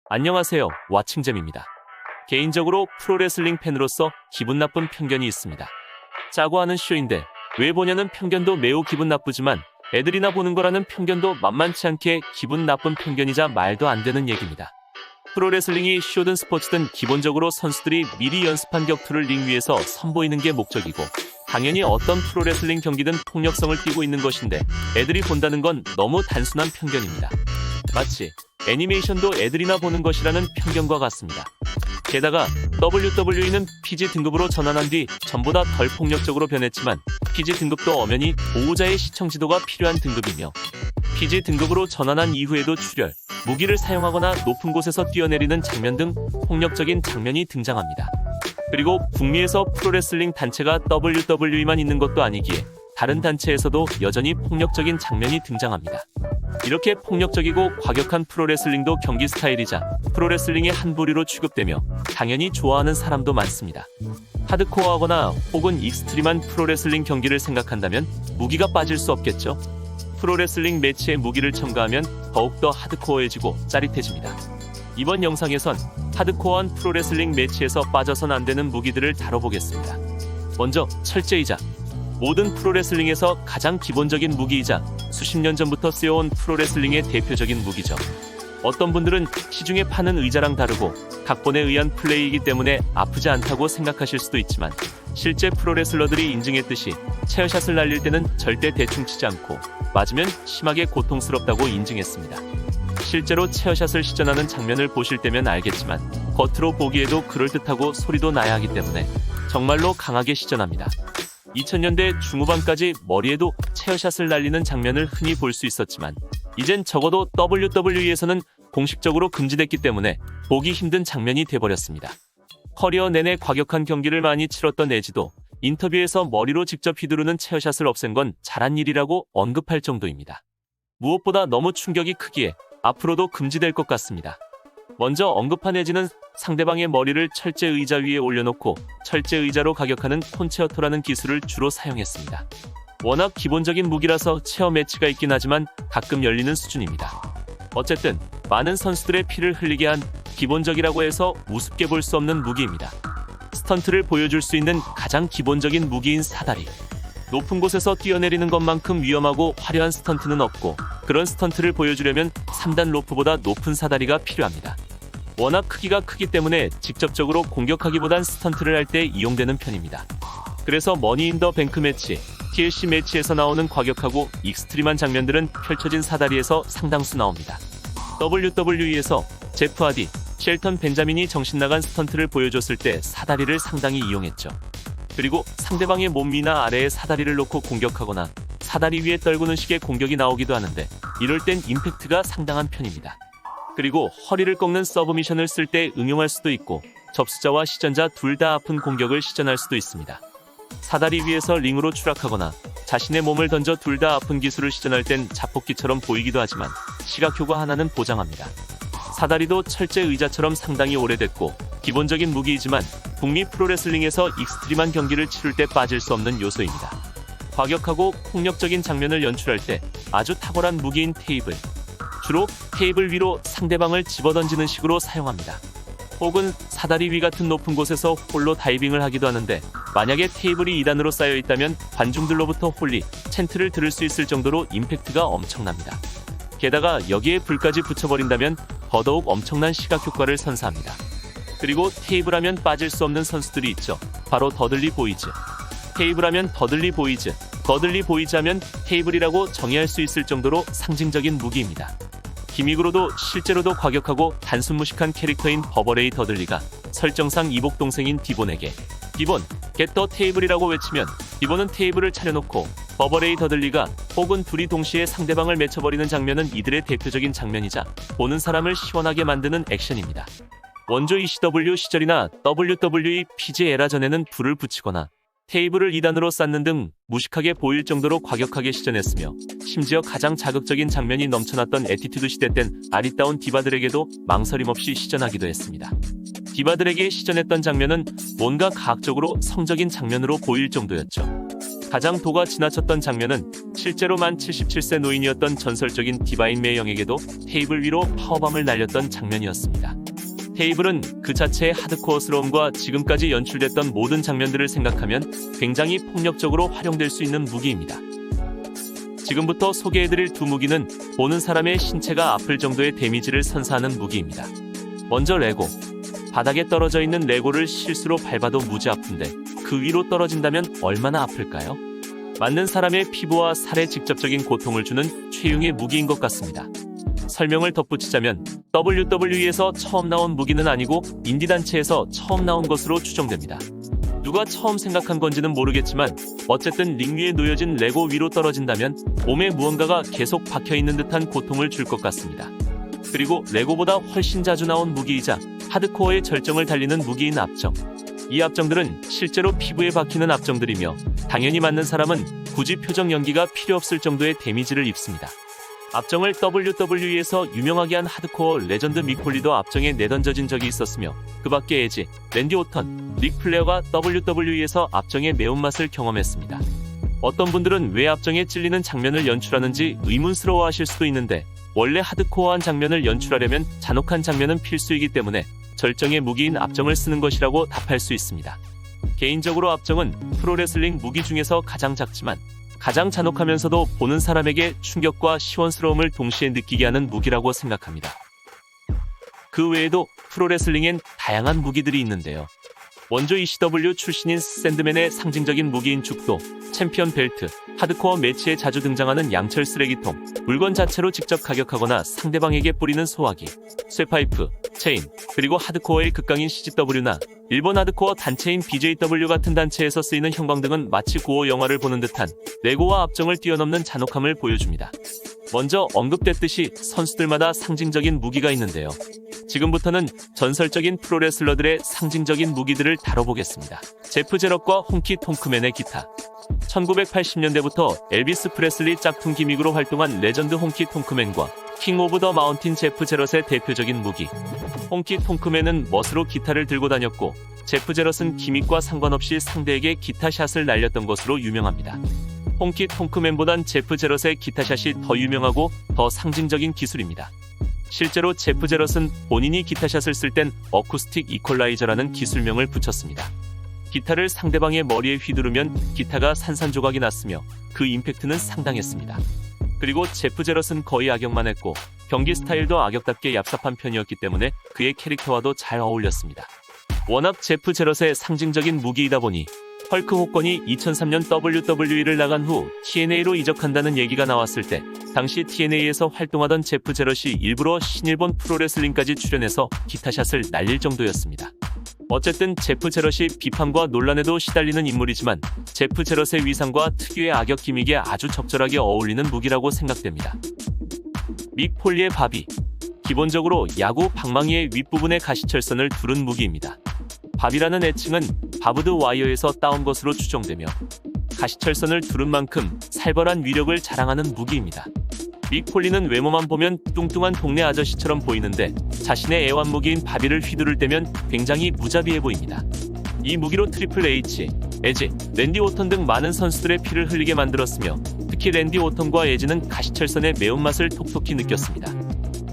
안녕하세요, 왓칭잼입니다. 개인적으로 프로레슬링 팬으로서 기분 나쁜 편견이 있습니다. 짜고 하는 쇼인데 왜 보냐는 편견도 매우 기분 나쁘지만 애들이나 보는 거라는 편견도 만만치 않게 기분 나쁜 편견이자 말도 안 되는 얘기입니다. 프로레슬링이 쇼든 스포츠든 기본적으로 선수들이 미리 연습한 격투를 링 위에서 선보이는 게 목적이고 당연히 어떤 프로레슬링 경기든 폭력성을 띠고 있는 것인데 애들이 본다는 건 너무 단순한 편견입니다. 마치 애니메이션도 애들이나 보는 것이라는 편견과 같습니다. 게다가 WWE는 PG 등급으로 전환한 뒤 전보다 덜 폭력적으로 변했지만 PG 등급도 엄연히 보호자의 시청 지도가 필요한 등급이며 PG 등급으로 전환한 이후에도 출혈, 무기를 사용하거나 높은 곳에서 뛰어내리는 장면 등 폭력적인 장면이 등장합니다. 그리고 북미에서 프로레슬링 단체가 WWE만 있는 것도 아니기에 다른 단체에서도 여전히 폭력적인 장면이 등장합니다. 이렇게 폭력적이고 과격한 프로레슬링도 경기 스타일이자 프로레슬링의 한 부류로 취급되며 당연히 좋아하는 사람도 많습니다. 하드코어하거나 혹은 익스트림한 프로레슬링 경기를 생각한다면 무기가 빠질 수 없겠죠. 프로레슬링 매치에 무기를 첨가하면 더욱더 하드코어해지고 짜릿해집니다. 이번 영상에선 하드코어한 프로레슬링 매치에서 빠져선 안 되는 무기들을 다뤄보겠습니다. 먼저 철제이자 모든 프로레슬링에서 가장 기본적인 무기이자 수십 년 전부터 쓰여온 프로레슬링의 대표적인 무기죠. 어떤 분들은 시중에 파는 의자랑 다르고 각본에 의한 플레이이기 때문에 아프지 않다고 생각하실 수도 있지만 실제 프로레슬러들이 인증했듯이 체어샷을 날릴 때는 절대 대충 치지 않고 맞으면 심하게 고통스럽다고 인증했습니다. 실제로 체어샷을 시전하는 장면을 보실 때면 알겠지만 겉으로 보기에도 그럴듯하고 소리도 나야 하기 때문에 정말로 강하게 시전합니다. 2000년대 중후반까지 머리에도 체어샷을 날리는 장면을 흔히 볼 수 있었지만 이젠 적어도 WWE에서는 공식적으로 금지됐기 때문에 보기 힘든 장면이 돼버렸습니다. 커리어 내내 과격한 경기를 많이 치렀던 에지도 인터뷰에서 머리로 직접 휘두르는 체어샷을 없앤 건 잘한 일이라고 언급할 정도입니다. 무엇보다 너무 충격이 크기에 앞으로도 금지될 것 같습니다. 먼저 언급한 에지는 상대방의 머리를 철제 의자 위에 올려놓고 철제 의자로 가격하는 콘체어토라는 기술을 주로 사용했습니다. 워낙 기본적인 무기라서 체어 매치가 있긴 하지만 가끔 열리는 수준입니다. 어쨌든 많은 선수들의 피를 흘리게 한 기본적이라고 해서 우습게 볼 수 없는 무기입니다. 스턴트를 보여줄 수 있는 가장 기본적인 무기인 사다리. 높은 곳에서 뛰어내리는 것만큼 위험하고 화려한 스턴트는 없고 그런 스턴트를 보여주려면 3단 로프보다 높은 사다리가 필요합니다. 워낙 크기가 크기 때문에 직접적으로 공격하기보단 스턴트를 할 때 이용되는 편입니다. 그래서 머니 인 더 뱅크 매치, TLC 매치에서 나오는 과격하고 익스트림한 장면들은 펼쳐진 사다리에서 상당수 나옵니다. WWE에서 제프 하디, 쉘턴 벤자민이 정신나간 스턴트를 보여줬을 때 사다리를 상당히 이용했죠. 그리고 상대방의 몸 위나 아래에 사다리를 놓고 공격하거나 사다리 위에 떨구는 식의 공격이 나오기도 하는데 이럴 땐 임팩트가 상당한 편입니다. 그리고 허리를 꺾는 서브미션을 쓸 때 응용할 수도 있고 접수자와 시전자 둘 다 아픈 공격을 시전할 수도 있습니다. 사다리 위에서 링으로 추락하거나 자신의 몸을 던져 둘 다 아픈 기술을 시전할 땐 자폭기처럼 보이기도 하지만 시각효과 하나는 보장합니다. 사다리도 철제 의자처럼 상당히 오래됐고 기본적인 무기이지만 북미 프로레슬링에서 익스트림한 경기를 치룰 때 빠질 수 없는 요소입니다. 과격하고 폭력적인 장면을 연출할 때 아주 탁월한 무기인 테이블. 주로 테이블 위로 상대방을 집어던지는 식으로 사용합니다. 혹은 사다리 위 같은 높은 곳에서 홀로 다이빙을 하기도 하는데 만약에 테이블이 2단으로 쌓여 있다면 관중들로부터 홀리, 챈트를 들을 수 있을 정도로 임팩트가 엄청납니다. 게다가 여기에 불까지 붙여버린다면 더더욱 엄청난 시각효과를 선사합니다. 그리고 테이블 하면 빠질 수 없는 선수들이 있죠. 바로 더들리 보이즈. 테이블 하면 더들리 보이즈, 더들리 보이즈 하면 테이블이라고 정의할 수 있을 정도로 상징적인 무기입니다. 기믹으로도 실제로도 과격하고 단순무식한 캐릭터인 버버레이 더들리가 설정상 이복 동생인 디본에게 디본, 겟 더 테이블이라고 외치면 디본은 테이블을 차려놓고 버버레이 더들리가 혹은 둘이 동시에 상대방을 맺혀버리는 장면은 이들의 대표적인 장면이자 보는 사람을 시원하게 만드는 액션입니다. 원조 ECW 시절이나 WWE PG 에라 전에는 불을 붙이거나 테이블을 2단으로 쌓는 등 무식하게 보일 정도로 과격하게 시전했으며 심지어 가장 자극적인 장면이 넘쳐났던 애티튜드 시대 땐 아리따운 디바들에게도 망설임 없이 시전하기도 했습니다. 디바들에게 시전했던 장면은 뭔가 과학적으로 성적인 장면으로 보일 정도였죠. 가장 도가 지나쳤던 장면은 실제로 만 77세 노인이었던 전설적인 디바인 메이영에게도 테이블 위로 파워밤을 날렸던 장면이었습니다. 헤이블은 그 자체의 하드코어스러움과 지금까지 연출됐던 모든 장면들을 생각하면 굉장히 폭력적으로 활용될 수 있는 무기입니다. 지금부터 소개해드릴 두 무기는 보는 사람의 신체가 아플 정도의 데미지를 선사하는 무기입니다. 먼저 레고. 바닥에 떨어져 있는 레고를 실수로 밟아도 무지 아픈데 그 위로 떨어진다면 얼마나 아플까요? 맞는 사람의 피부와 살에 직접적인 고통을 주는 최용의 무기인 것 같습니다. 설명을 덧붙이자면 WWE에서 처음 나온 무기는 아니고 인디단체에서 처음 나온 것으로 추정됩니다. 누가 처음 생각한 건지는 모르겠지만 어쨌든 링 위에 놓여진 레고 위로 떨어진다면 몸에 무언가가 계속 박혀있는 듯한 고통을 줄 것 같습니다. 그리고 레고보다 훨씬 자주 나온 무기이자 하드코어의 절정을 달리는 무기인 압정. 이 압정들은 실제로 피부에 박히는 압정들이며 당연히 맞는 사람은 굳이 표정 연기가 필요 없을 정도의 데미지를 입습니다. 압정을 WWE에서 유명하게 한 하드코어 레전드 믹 폴리도 압정에 내던져진 적이 있었으며 그 밖에 에지, 랜디 오턴, 릭 플레어가 WWE에서 압정의 매운맛을 경험했습니다. 어떤 분들은 왜 압정에 찔리는 장면을 연출하는지 의문스러워하실 수도 있는데 원래 하드코어한 장면을 연출하려면 잔혹한 장면은 필수이기 때문에 절정의 무기인 압정을 쓰는 것이라고 답할 수 있습니다. 개인적으로 압정은 프로레슬링 무기 중에서 가장 작지만 가장 잔혹하면서도 보는 사람에게 충격과 시원스러움을 동시에 느끼게 하는 무기라고 생각합니다. 그 외에도 프로레슬링엔 다양한 무기들이 있는데요. 원조 ECW 출신인 샌드맨의 상징적인 무기인 죽도, 챔피언 벨트, 하드코어 매치에 자주 등장하는 양철 쓰레기통, 물건 자체로 직접 가격하거나 상대방에게 뿌리는 소화기, 쇠파이프, 체인, 그리고 하드코어의 극강인 CZW나 일본 하드코어 단체인 BJW 같은 단체에서 쓰이는 형광 등은 마치 고어 영화를 보는 듯한 레고와 압정을 뛰어넘는 잔혹함을 보여줍니다. 먼저 언급됐듯이 선수들마다 상징적인 무기가 있는데요. 지금부터는 전설적인 프로레슬러들의 상징적인 무기들을 다뤄보겠습니다. 제프 제럿과 홍키 톰크맨의 기타. 1980년대부터 엘비스 프레슬리 짝퉁 기믹으로 활동한 레전드 홍키 톰크맨과 킹 오브 더 마운틴 제프 제럿의 대표적인 무기. 홍키 톰크맨은 멋으로 기타를 들고 다녔고 제프 제럿은 기믹과 상관없이 상대에게 기타샷을 날렸던 것으로 유명합니다. 홍키 톰크맨보단 제프 제럿의 기타샷이 더 유명하고 더 상징적인 기술입니다. 실제로 제프 제럿은 본인이 기타샷을 쓸 땐 어쿠스틱 이퀄라이저라는 기술명을 붙였습니다. 기타를 상대방의 머리에 휘두르면 기타가 산산조각이 났으며 그 임팩트는 상당했습니다. 그리고 제프 제럿은 거의 악역만 했고 경기 스타일도 악역답게 얍삽한 편이었기 때문에 그의 캐릭터와도 잘 어울렸습니다. 워낙 제프 제럿의 상징적인 무기이다 보니 헐크 호건이 2003년 WWE를 나간 후 TNA로 이적한다는 얘기가 나왔을 때 당시 TNA에서 활동하던 제프 제럿이 일부러 신일본 프로레슬링까지 출연해서 기타샷을 날릴 정도였습니다. 어쨌든 제프 제럿이 비판과 논란에도 시달리는 인물이지만 제프 제럿의 위상과 특유의 악역 기믹에 아주 적절하게 어울리는 무기라고 생각됩니다. 믹 폴리의 바비. 기본적으로 야구 방망이의 윗부분에 가시철선을 두른 무기입니다. 바비라는 애칭은 바브드 와이어에서 따온 것으로 추정되며 가시철선을 두른 만큼 살벌한 위력을 자랑하는 무기입니다. 믹 폴리는 외모만 보면 뚱뚱한 동네 아저씨처럼 보이는데 자신의 애완무기인 바비를 휘두를 때면 굉장히 무자비해 보입니다. 이 무기로 트리플 H, 에지, 랜디 오턴 등 많은 선수들의 피를 흘리게 만들었으며 특히 랜디 오턴과 에지는 가시철선의 매운맛을 톡톡히 느꼈습니다.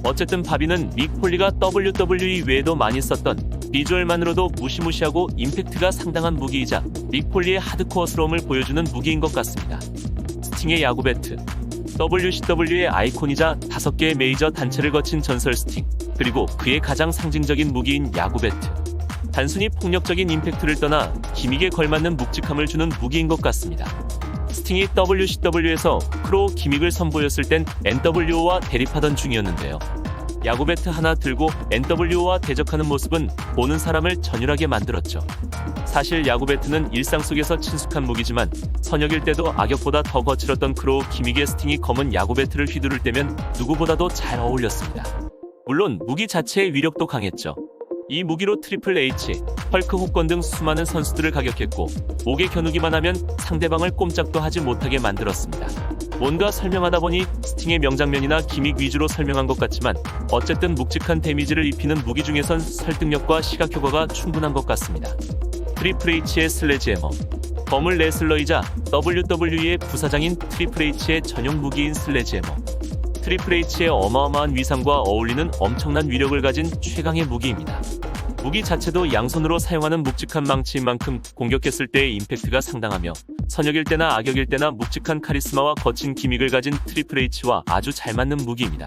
어쨌든 바비는 믹 폴리가 WWE 외에도 많이 썼던 비주얼만으로도 무시무시하고 임팩트가 상당한 무기이자 믹 폴리의 하드코어스러움을 보여주는 무기인 것 같습니다. 스팅의 야구 배트. WCW의 아이콘이자 5개의 메이저 단체를 거친 전설 스팅, 그리고 그의 가장 상징적인 무기인 야구 배트. 단순히 폭력적인 임팩트를 떠나 기믹에 걸맞는 묵직함을 주는 무기인 것 같습니다. 스팅이 WCW에서 크로우 기믹을 선보였을 땐 NWO와 대립하던 중이었는데요. 야구 배트 하나 들고 NWO와 대적하는 모습은 보는 사람을 전율하게 만들었죠. 사실 야구 배트는 일상 속에서 친숙한 무기지만 선역일 때도 악역보다 더 거칠었던 크로우 기믹의 스팅이 검은 야구 배트를 휘두를 때면 누구보다도 잘 어울렸습니다. 물론 무기 자체의 위력도 강했죠. 이 무기로 트리플 H, 헐크 호건 등 수많은 선수들을 가격했고 목에 겨누기만 하면 상대방을 꼼짝도 하지 못하게 만들었습니다. 뭔가 설명하다 보니 스팅의 명장면이나 기믹 위주로 설명한 것 같지만 어쨌든 묵직한 데미지를 입히는 무기 중에선 설득력과 시각효과가 충분한 것 같습니다. 트리플 H의 슬래지해머. 거물 레슬러이자 WWE의 부사장인 트리플 H의 전용 무기인 슬래지해머. 트리플 H의 어마어마한 위상과 어울리는 엄청난 위력을 가진 최강의 무기입니다. 무기 자체도 양손으로 사용하는 묵직한 망치인 만큼 공격했을 때의 임팩트가 상당하며 선역일 때나 악역일 때나 묵직한 카리스마와 거친 기믹을 가진 트리플 H와 아주 잘 맞는 무기입니다.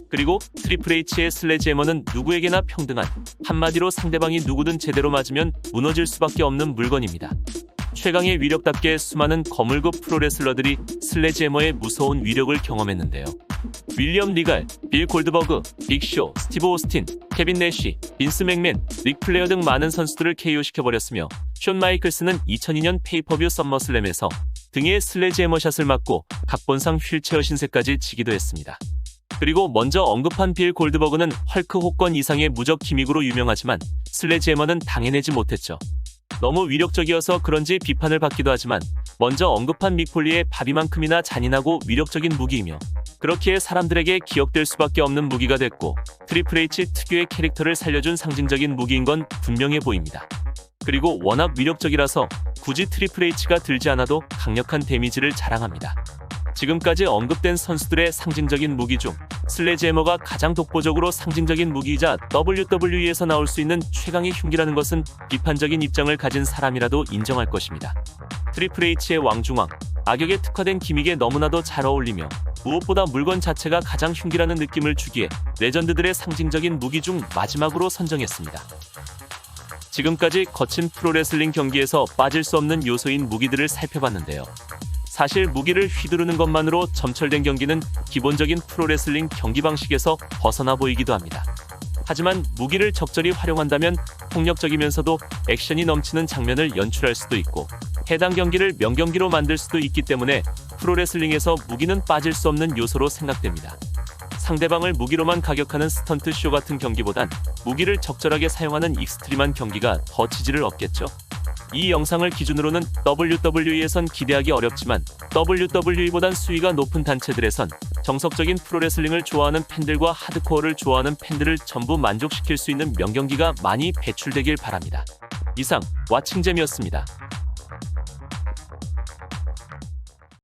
그리고 트리플 H의 슬래지해머는 누구에게나 평등한, 한마디로 상대방이 누구든 제대로 맞으면 무너질 수밖에 없는 물건입니다. 최강의 위력답게 수많은 거물급 프로레슬러들이 슬래지해머의 무서운 위력을 경험했는데요. 윌리엄 리갈, 빌 골드버그, 빅쇼, 스티브 오스틴, 케빈 내쉬, 빈스 맥맨, 릭 플레어 등 많은 선수들을 KO시켜버렸으며 숀 마이클스는 2002년 페이퍼뷰 썸머슬램에서 등에 슬래지해머 샷을 맞고 각본상 휠체어 신세까지 지기도 했습니다. 그리고 먼저 언급한 빌 골드버그는 헐크 호건 이상의 무적 기믹으로 유명하지만 슬래지해머는 당해내지 못했죠. 너무 위력적이어서 그런지 비판을 받기도 하지만 먼저 언급한 믹폴리의 바비만큼이나 잔인하고 위력적인 무기이며 그렇기에 사람들에게 기억될 수밖에 없는 무기가 됐고 트리플 H 특유의 캐릭터를 살려준 상징적인 무기인 건 분명해 보입니다. 그리고 워낙 위력적이라서 굳이 트리플 H가 들지 않아도 강력한 데미지를 자랑합니다. 지금까지 언급된 선수들의 상징적인 무기 중 슬래지해머가 가장 독보적으로 상징적인 무기이자 WWE에서 나올 수 있는 최강의 흉기라는 것은 비판적인 입장을 가진 사람이라도 인정할 것입니다. 트리플 H의 왕중왕, 악역에 특화된 기믹에 너무나도 잘 어울리며 무엇보다 물건 자체가 가장 흉기라는 느낌을 주기에 레전드들의 상징적인 무기 중 마지막으로 선정했습니다. 지금까지 거친 프로레슬링 경기에서 빠질 수 없는 요소인 무기들을 살펴봤는데요. 사실 무기를 휘두르는 것만으로 점철된 경기는 기본적인 프로레슬링 경기 방식에서 벗어나 보이기도 합니다. 하지만 무기를 적절히 활용한다면 폭력적이면서도 액션이 넘치는 장면을 연출할 수도 있고 해당 경기를 명경기로 만들 수도 있기 때문에 프로레슬링에서 무기는 빠질 수 없는 요소로 생각됩니다. 상대방을 무기로만 가격하는 스턴트쇼 같은 경기보단 무기를 적절하게 사용하는 익스트림한 경기가 더 지지를 얻겠죠. 이 영상을 기준으로는 WWE에선 기대하기 어렵지만 WWE보단 수위가 높은 단체들에선 정석적인 프로레슬링을 좋아하는 팬들과 하드코어를 좋아하는 팬들을 전부 만족시킬 수 있는 명경기가 많이 배출되길 바랍니다. 이상 왓칭잼이었습니다.